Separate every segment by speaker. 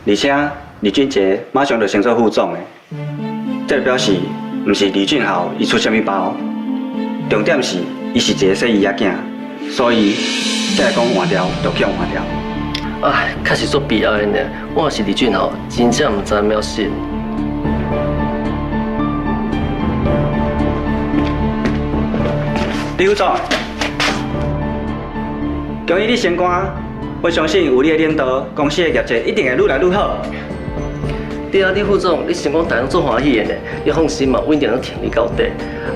Speaker 1: 而且李俊杰马上就升做副总的，这就表示毋是李俊豪伊出啥物包，重点是伊是一个小姨仔囝，所以才会讲换掉就去换掉。
Speaker 2: 哎，确实足悲哀呢。我若是李俊豪，真正毋知影要信。
Speaker 1: 李副总，恭喜你升官，我相信有你的领导，公司的业绩一定会愈来愈好。
Speaker 2: 对啊，李副总，你成功大家做欢喜的呢。你放心嘛，我一定能挺你到底。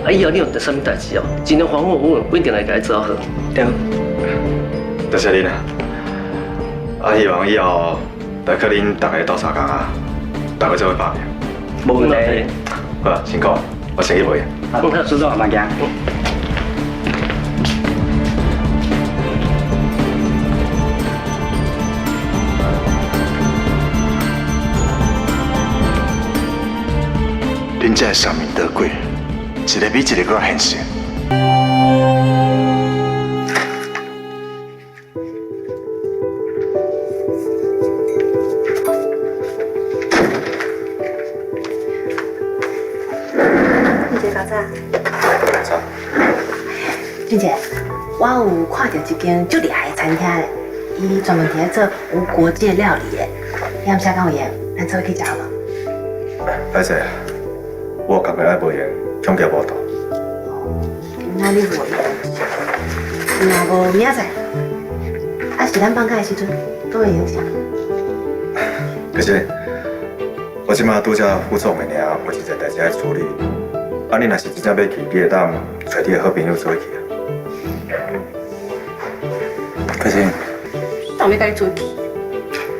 Speaker 2: 啊，以后你有第啥物代志哦，尽量还我稳，我一定来甲你做好。
Speaker 1: 对。
Speaker 3: 多谢恁啊！啊，希望以后来跟恁大家斗相共啊，大家做伙办。
Speaker 1: 无问题。
Speaker 3: 好啦，辛苦，我先去陪。
Speaker 1: 好，苏总，慢行。
Speaker 4: 恁这上面得过，一个比一个搁现实。
Speaker 5: 俊杰，早餐。
Speaker 3: 早。
Speaker 5: 俊杰，我有看到一间足厉害的餐厅嘞，伊专门伫咧做无国界料理的。你暗时敢有闲，咱做伙去食好无？
Speaker 3: 歹势，我确实爱无闲，抢叫无到。
Speaker 5: 今仔日无闲，若无明仔载，啊是咱放假的时阵，都会用食。
Speaker 3: 可是，我即马拄则副总的尔，有一个代志要处理。啊，你若是真正要去，你会当找你的好朋友做伙去啊。可是，
Speaker 5: 当要甲你做去，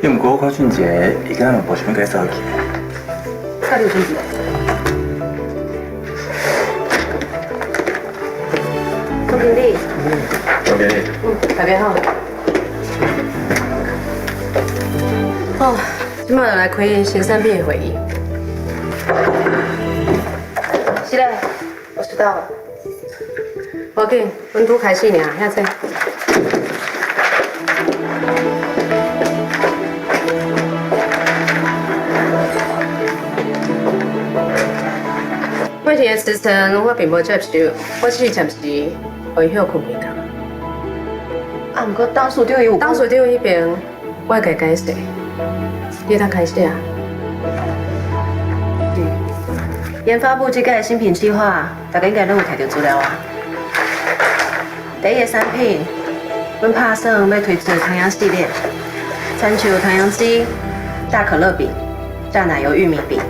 Speaker 3: 因毋过我看俊杰，伊敢若无想要甲你做伙去。
Speaker 5: 甲你有准备？总经理。
Speaker 3: 总经理。
Speaker 5: 大家好。哦，今麦来开新产品的会议。是嘞，我知道了。无要紧，阮拄开始尔，遐济。目前的时程我并无接受，我只是暂时回休困几工。啊，毋过董事长有董事长迄边，我会甲解释，你当开始啊。研发部这届的新品计划，大家应该拢有摕到资料啊。第一个产品，阮拍算要推出糖浆系列，参像糖浆鸡、大可乐饼、炸奶油玉米饼。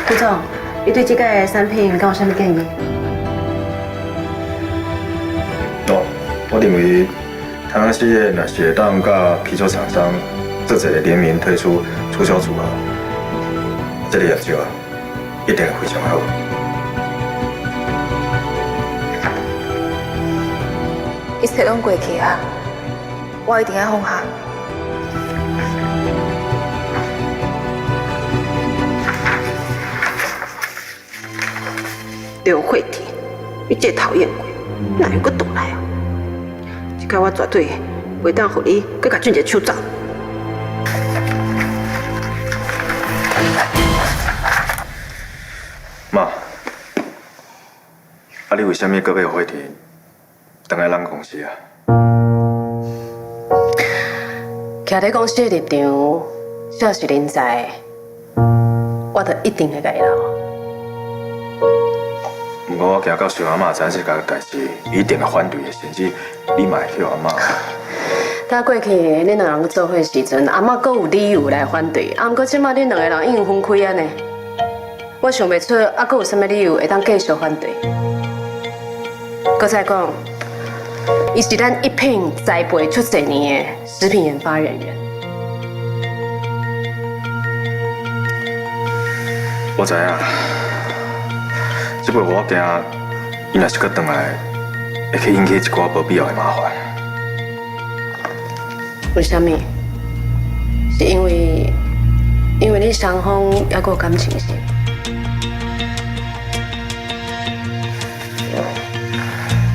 Speaker 5: 副总，你对这届的产品敢有啥物建议？
Speaker 3: 我认为糖系列若是会当甲啤酒厂商做一个联名推出促销组合，这个业绩啊，一定会非常好。
Speaker 6: 一切拢过去啊，我一定要放下。
Speaker 5: 刘慧婷，你这讨厌鬼，哪有个倒来啊？这届我绝对袂当互你搁甲俊杰抢走。
Speaker 3: 妈，啊，你为什么搁要回去回来咱公司啊？
Speaker 5: 徛在公司的立场，只要是人才，我就一定会甲伊留。
Speaker 3: 不过我行到小阿嬷知影这个代志，一定会反对的，甚至你嘛会叫阿嬷。
Speaker 5: 等过去恁两人做伙时阵，阿嬷阁有理由来反对，啊，毋过即摆恁两个人已经分开啊呢。我想袂出，还阁有啥物理由会当继续反对？搁再讲，伊是咱一品栽培出侪年的食品研发人员。
Speaker 3: 我知影，只不过我惊，伊若是搁转来，会去引起一寡无必要的麻烦。
Speaker 5: 为什么？是因为你双方还阁有感情线。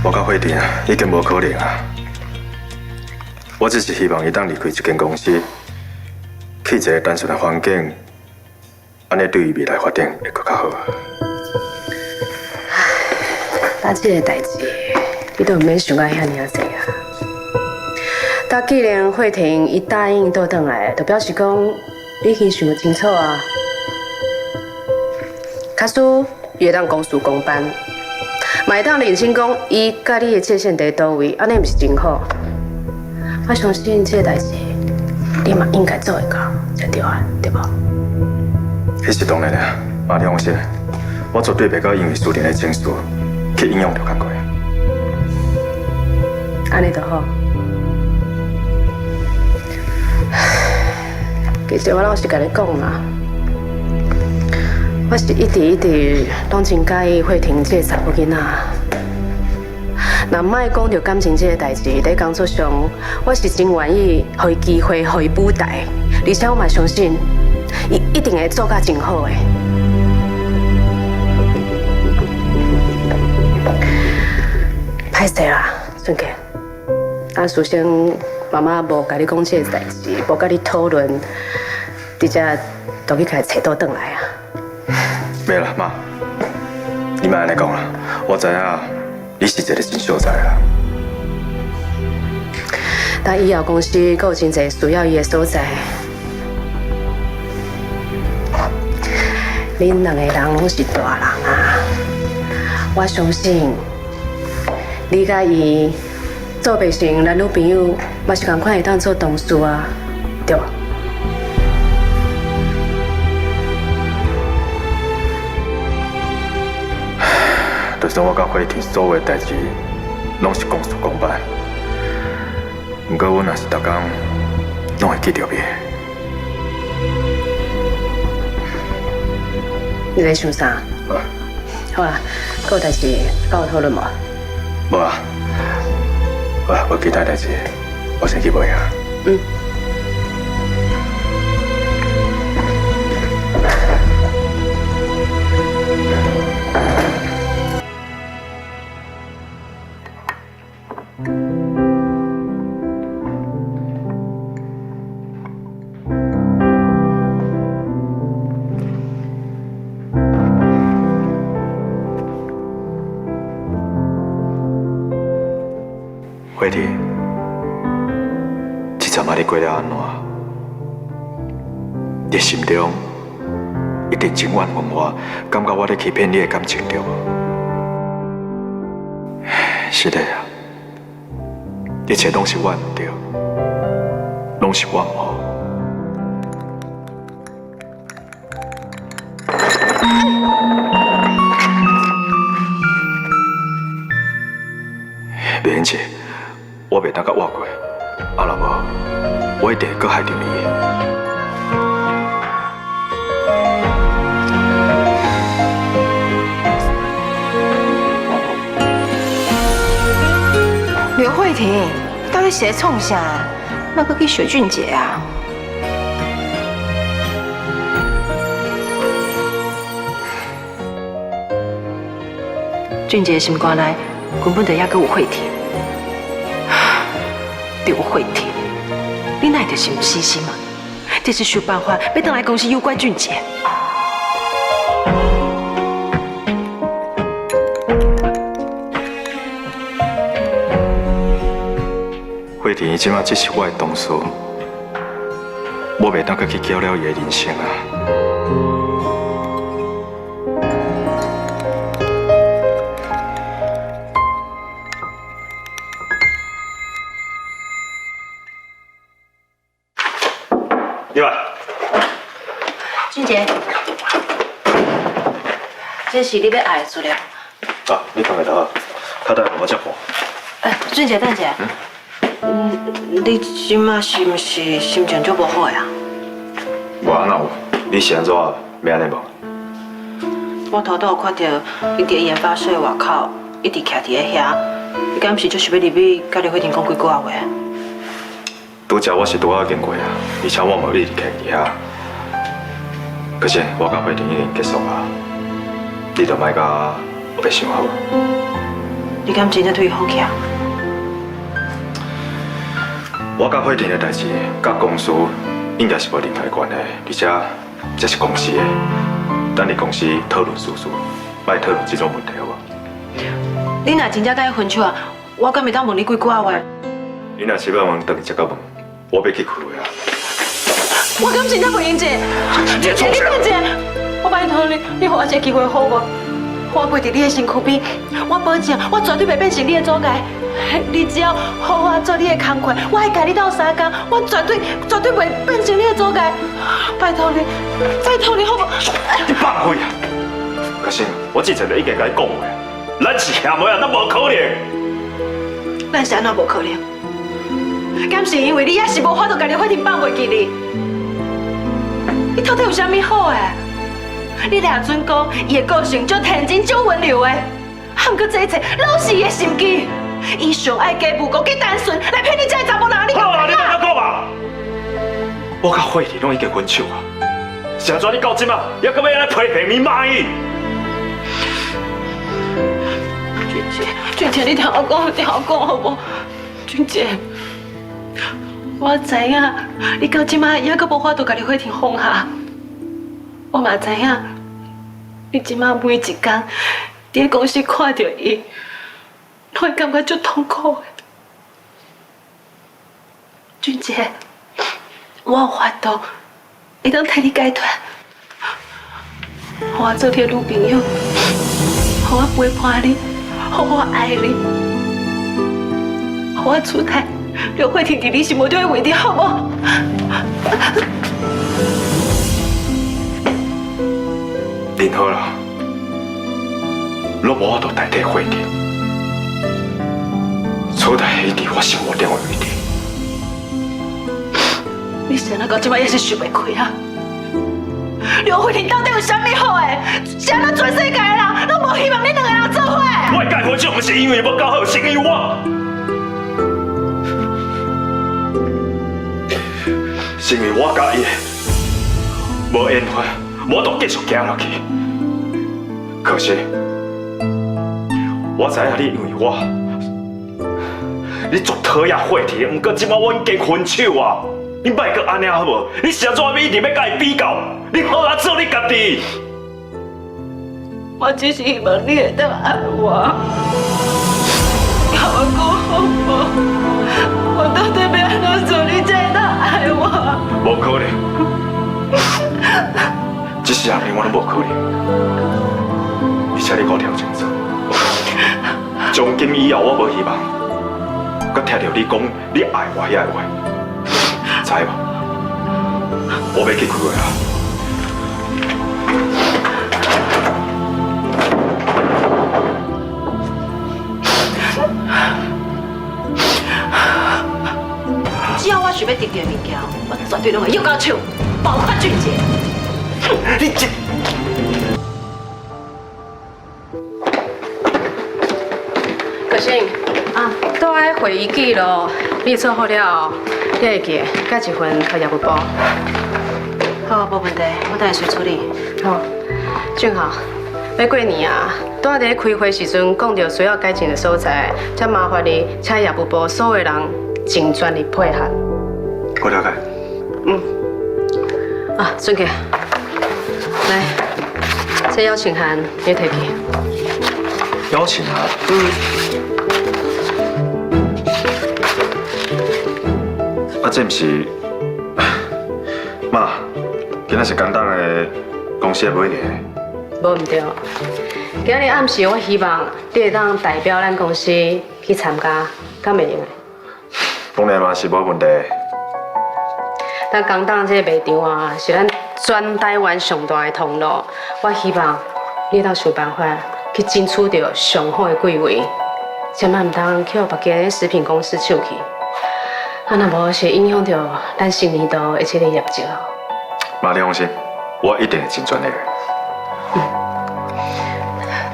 Speaker 3: 我甲慧婷已经无可能啊！我只是希望伊当离开这间公司，去一个单纯的环境，安尼对伊未来发展会更较好。
Speaker 5: 但这个代志，你都唔免想到遐尔济啊。但既然慧婷伊答应倒转来，就表示讲你已经想得清楚啊。假使伊会当公事公办，嘛会当认清讲伊甲你的界限在倒位，安尼毋是真好。我相信这个代志，你嘛应该做会到，才对啊，对无？
Speaker 3: 迄是当然啦，妈你放心，我绝对袂甲因为私人的情绪去影响到工作。
Speaker 5: 安尼就好。其实我老实甲你讲啦，我是一直拢真介意慧婷这个查某囡仔。那莫讲到感情这个代志，在工作上，我是真愿意给伊机会，给伊舞台，而且我嘛相信，伊一定会做甲真好的。歹势啦，俊杰，啊，首先妈妈无甲你讲这个代志，无甲你讨论，直接就去开找倒转来啊。
Speaker 3: 袂啦，妈，你莫安尼讲啦，我知影你是一个真小才啦。
Speaker 5: 但以后公司还有真侪需要伊的所在，恁两个人拢是大人啊，我相信你甲伊做袂成男女朋友，嘛是共款会当做同事啊，对吧？
Speaker 3: 就算我甲慧婷所有的代志，拢是公事公办。不过我若是逐工拢会记着你。
Speaker 5: 你在想啥？好啊，还有代志跟我讨论无？
Speaker 3: 无啊，好啊，无其他代志，我先去买啊。
Speaker 5: 嗯。
Speaker 3: 慧婷，这阵仔你过了安怎？你心中一定真怨恨我，感觉我咧欺骗你的感情，对无？是的啊，一切拢是我唔对，拢是我唔好。美姐。我袂当甲活过，啊若无，我一定会搁害着你。
Speaker 6: 刘慧婷，你到底是在创啥？那个去雪俊杰啊？
Speaker 7: 俊杰的心肝内根本就还阁有慧婷。刘慧婷，你哪会心不死心啊？这是想办法要倒来公司诱拐俊杰。
Speaker 3: 慧婷，即马只是我的同事，我袂当再去搅了伊的人生啊！你来。
Speaker 7: 俊杰，这是你要爱的资料。
Speaker 3: 啊，你放下头啊，较等我接看。
Speaker 7: 哎，俊杰，等一下。你即马是毋是心情足无好呀？
Speaker 3: 无安那有，你是安怎要安尼无？
Speaker 7: 我头拄有看到你伫研发室外口一直徛伫咧遐，你敢毋是就是要入去甲刘慧婷讲几句话？
Speaker 3: 拄则我是拄好经过啊，而且我无你徛伫遐。可是我甲慧婷已经结束啊，你就莫甲我别想好。你
Speaker 7: 敢真正对伊放弃啊？
Speaker 3: 我甲惠婷的代志，甲公司应该是无任何关系，而且这是公司的，等你公司讨论事莫讨论这种问题好无？
Speaker 7: 你若真正甲伊分手啊，我敢会当问你几句话？
Speaker 3: 你若是要问，等你这个问，我要去开会啊。
Speaker 7: 我敢真正袂用这，你别这，我拜托你，你给我一个机会好无？我陪伫你的身躯边，我保证，我绝对袂变成你的阻碍。你只要好好做你的工课，我会教你斗三工，我绝对袂变成你的阻碍。拜托你好无？
Speaker 3: 你放开啊！可是我之前就已经甲你讲过，咱是兄妹啊，那无可能。
Speaker 7: 咱是安怎无可能？敢是因为你也是无法度家己慧婷放袂记你？你到底有啥物好的？你俩准讲伊的个性足天真、足温柔的，含过这一切拢是伊的心机。伊上爱假武功，假单纯来骗你这个查某人，你
Speaker 3: 好啦，你莫再讲啊！我甲惠婷拢已经分手啊，是安怎你到今啊，还阁要来批评你骂伊？
Speaker 7: 俊杰，你听我讲好无？俊杰，我知影你到即摆还阁无法度家己慧婷放下，我嘛知影你即摆每一天伫公司看到伊，拢会感觉足痛苦的。俊杰，我有法度会当替你解脱，互我做你的女朋友，互我陪伴你。好好爱你，好我出台，刘慧婷伫你心目中的位置，好无？
Speaker 3: 林好啦，若无法度代替惠婷，出台迄伫我心目中的位置。
Speaker 7: 你想到到即摆也是想袂开啊？刘慧婷到底有啥物好诶？是安怎全世界的人拢无希望你两个人做伙？
Speaker 3: 我解分手，不是因为要搞好，是因为我，是因为我甲伊无缘分，无度继续行落去。可惜，我知影你因为我，你足讨厌惠婷，不过即摆我已经分手啊！你莫阁安尼好无？你是安怎要一直要甲伊比较？你好好做你家己。
Speaker 7: 我只是希望你会当爱我，甲我讲好无？我到底要安怎做你才会当爱我？
Speaker 3: 无可能，这世人永远都无可能。而且你给我听清楚，从今以后我无希望，搁听到你讲你爱我遐个话，知无？我要去开会啊！
Speaker 7: 只要我想要得到的物件，我绝对拢会用到手，包括俊杰。
Speaker 3: 你这……
Speaker 5: 可心啊，倒爱会议记录，你做好了，你会记加一份给业务部。
Speaker 7: 好，无问题，我等下先处理。
Speaker 5: 好，俊豪，要过年啊，当伫开会时阵讲到需要改进的所在，才麻烦你请业务部所有人尽全力配合。
Speaker 3: 我了解。
Speaker 5: 啊，俊杰，来，这邀请函你摕去。
Speaker 3: 邀请函。这不是，妈，今仔是简单的公司的每年。
Speaker 5: 无唔对，今日暗时我希望你会当代表咱公司去参加，敢袂用的？
Speaker 3: 当然嘛是无问题。
Speaker 5: 咱工党这个卖场啊，是咱全台湾上大的通路，我希望你当想办法去争取到上好的贵位，千万唔当去互别家的食品公司抢去。啊，若无是影响到咱新年度的这个业绩哦。
Speaker 3: 妈，你放心，我一定会尽全力的。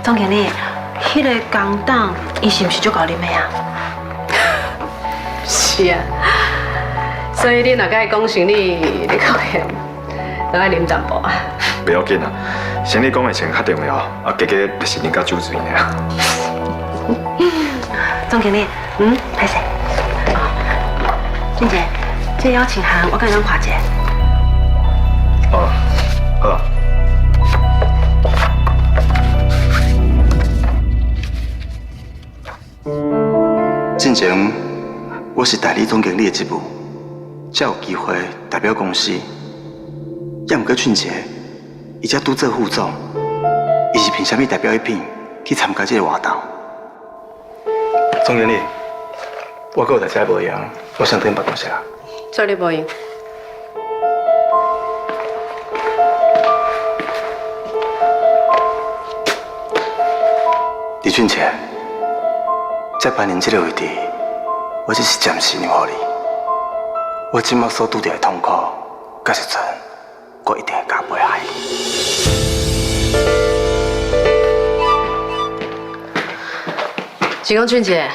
Speaker 7: 总经理，迄个工党，伊是毋是足够啉的啊？
Speaker 5: 是啊，所以你若甲伊讲生理，你考验都爱啉淡薄啊。
Speaker 3: 不要紧啊，生理讲的钱较重要，啊，加加就是啉甲酒醉尔啊。
Speaker 7: 总经理，歹势。俊杰，这邀请函我跟咱看一下。
Speaker 3: 哦，好啊。
Speaker 4: 进前我是代理总经理的职务，才有机会代表公司。也毋过俊杰，伊才拄做副总，伊是凭啥物代表一品去参加这个活动？
Speaker 3: 总经理，我还有代志无闲，我先回办公室啊。
Speaker 5: 做你无用。
Speaker 4: 李俊杰，在扮演这个位置，我只是暂时让予你。我今麦所拄到的痛苦，甲时阵，我一定会加倍爱你。
Speaker 5: 是讲俊杰，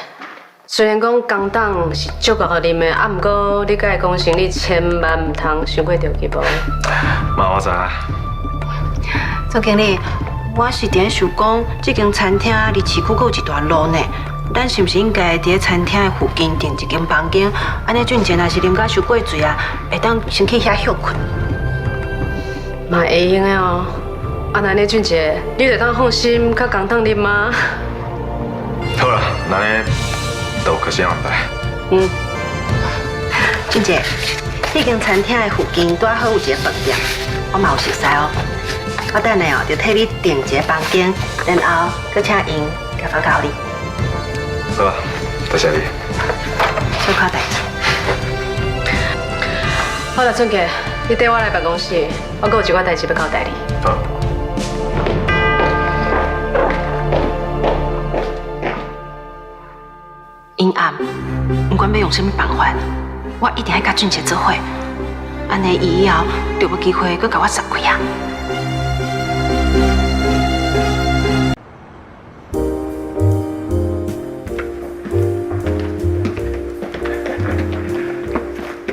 Speaker 5: 虽然讲工党是足够互啉的，啊，毋过你甲伊讲声，你千万唔通伤过着急无？
Speaker 3: 妈，我知影。
Speaker 7: 总经理，我是伫咧想讲，这间餐厅离市区还有一段路呢。咱是不是应该伫咧餐厅的附近订一间房间？安尼俊杰若是啉甲伤过醉啊，会当先去遐休困。
Speaker 5: 嘛会用的哦。啊，那呢俊杰，你就当放心，较工党啉吗？
Speaker 3: 好啦，那呢，都可先安排。
Speaker 5: 嗯。
Speaker 7: 俊杰，这间餐厅的附近拄好有一个饭店，我嘛有熟悉哦。我等下哦，就替你订一个房间，然后再请因甲房交你。
Speaker 3: 好啊，多谢你。
Speaker 7: 小可代志。
Speaker 5: 好啦，俊杰，你带我来办公室，我还有一寡代志要交代你。
Speaker 3: 好。
Speaker 7: 阴暗，不管要用什么办法，我一定要甲俊杰做伙。安尼以后就有机会搁甲我杀开啊！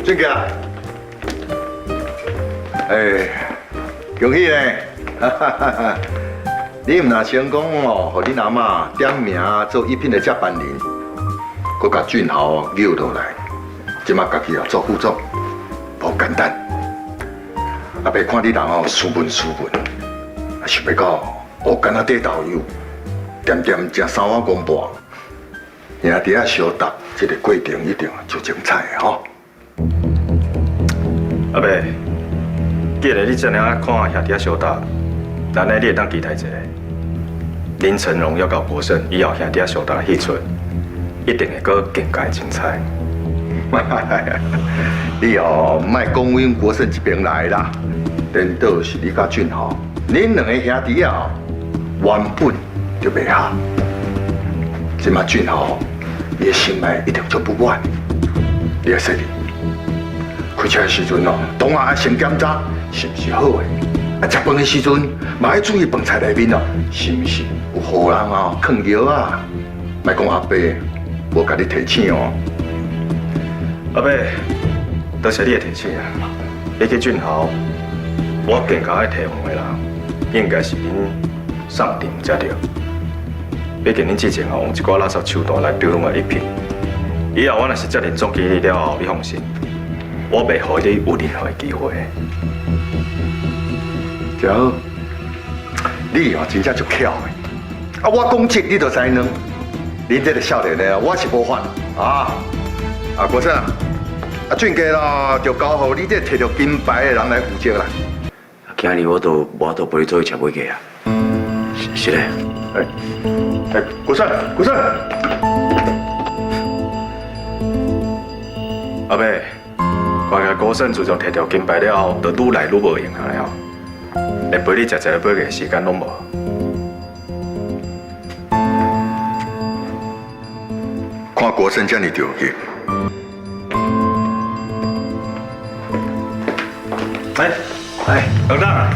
Speaker 8: 俊杰，恭喜咧！你唔若成功哦，互你阿妈点名做一品的接班人，佮甲俊豪溜落来，即马家己也做副总，无简单。阿伯看你人哦，斯文，啊想袂到乌干那底豆油，点食3碗公半，兄弟啊相搭，这个过程一定就精彩的吼。
Speaker 3: 阿伯，既然你这样看兄弟相搭，咱呢你会当期待一下，林成荣要到国胜以后兄弟相搭的戏出，一定会更加精彩。
Speaker 8: 你哦，莫讲阮国胜这边来啦，颠倒是你甲俊豪，恁两个兄弟啊，原本就袂合。即马俊豪，伊的心内一定足不满。你也说哩，开车的时阵哦，当下先检查是不是好的。啊，食饭的时阵，嘛要注意饭菜内面哦，是不是有荷人啊、放药啊？莫讲阿伯无甲你提醒哦。
Speaker 3: 阿伯，多谢你的提醒啊！你去俊豪，我更加爱提防的人，应该是恁送定才对。毕竟恁之前用一寡垃圾手段来刁难我一品，以后我若是接任总经理了后，你放心，我袂予你有任何的机会。
Speaker 8: 真好，你哦真正足巧的。啊，我讲这你就知两，恁这个少年的我是无法啊。啊，国胜啊，啊俊杰啦，就交互你这摕到金牌的人来负责啦。
Speaker 9: 今日我都无法度陪你做去吃尾鸡啊。是嘞。
Speaker 8: 国胜，
Speaker 3: 阿伯，看个高胜自从摕到金牌了后，就愈来愈无闲啊了，连陪你食一个尾鸡时间拢无。
Speaker 8: 看国胜这么着急。
Speaker 3: 董事长，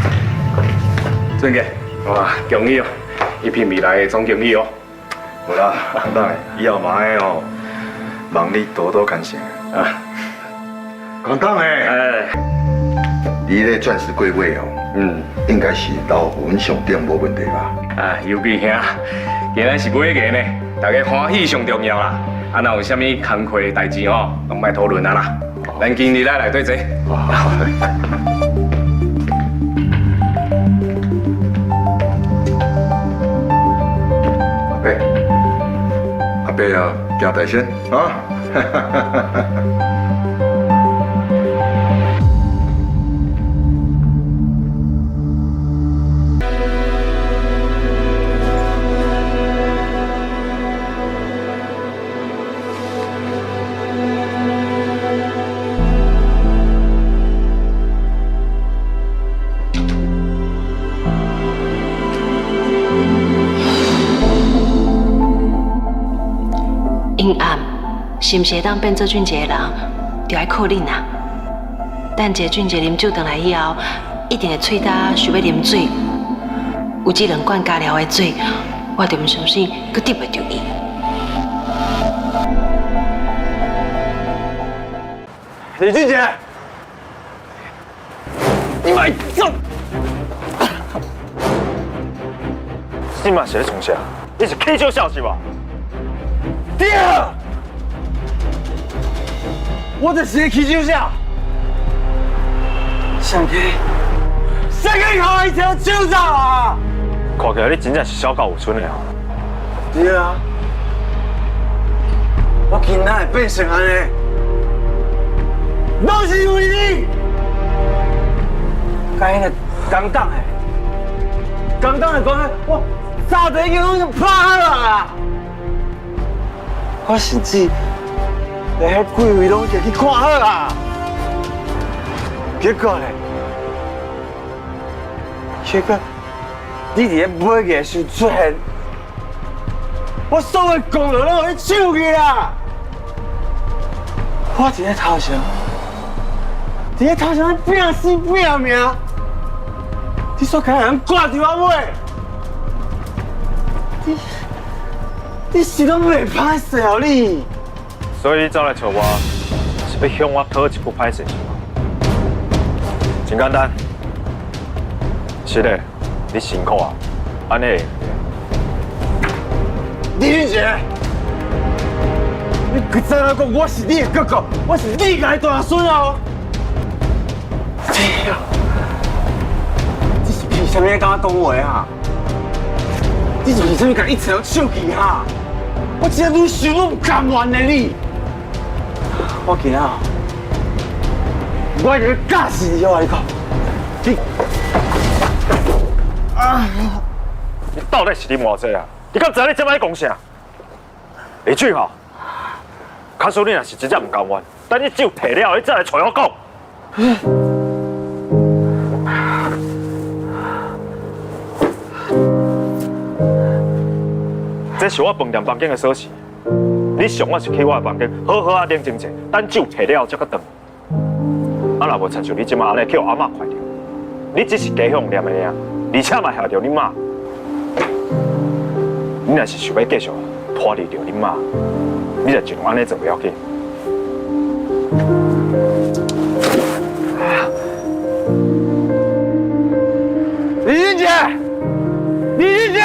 Speaker 3: 俊杰，哇，恭喜哦，一品未来的总经理哦。好啦，董事长，以后嘛爱哦，望你多多干涉啊。
Speaker 8: 讲当诶，你咧钻石柜位哦，应该是老文上顶无问题吧？
Speaker 10: 啊，尤其兄，今日是尾个呢，大家欢喜上重要啦。啊，若有啥物工课的代志吼，拢莫讨论啊啦。咱今日来内底坐。
Speaker 8: 阿伯啊，行大先啊！
Speaker 6: 阴暗是毋是会当变做俊杰的人，就爱靠恁啊！等一个俊杰啉酒回来以后，一定会喙焦想要啉水。有这2罐加料的水，我就唔相信佮得袂到伊。
Speaker 11: 李俊杰，你买走！你嘛是咧从啥？你是起笑笑是吧？对啊！我就是起手下，上去靠一条手上啊！看起来你真正是小狗有寸的啊！对啊，我今仔会变成安尼，都是因为你。该那刚讲的，刚讲的讲，我早就已经拢拍好啊！我甚至连迄几位拢去看好啊！结果呢？你伫咧买嘅时出现，我所有功劳拢互你抢去啦！我伫咧头上拼死拼命，你所看人挂伫我尾，你是拢袂歹势哦你。所以你走来找我，是要向我讨一副歹势是吗？真简单，是的，你辛苦啊，安尼。李俊杰，你可知影讲我是你的哥哥，我是你家大孙哦。对啊，你是凭什么敢我讲话啊？你是凭什么敢一切都抢去哈？我真愈想愈不甘愿的你。我今仔，我要教死你！我跟你讲，你到底是啉偌济啊？你敢知你这摆讲啥？李俊豪，假使你若是真正唔甘愿，等你酒退了，你再来找我讲。这是我饭店房间的锁匙。你上我是去我的房间，好好啊冷静者，等酒退了才去转。啊，若无亲像你即马安尼叫阿嬷看到，你只是假向念的尔，而且嘛吓着你妈。你若是想要继续拖累着你妈，你就尽量安尼做不要紧。李俊杰，李俊杰。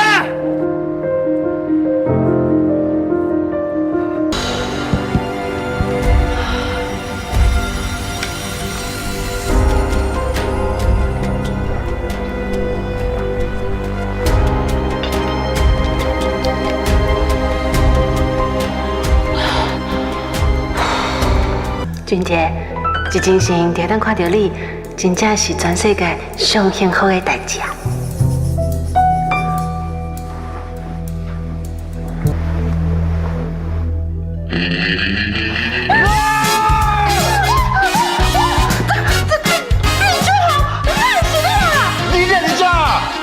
Speaker 6: 俊杰，一真心伫当看到你，真正是全世界上幸福的代志啊！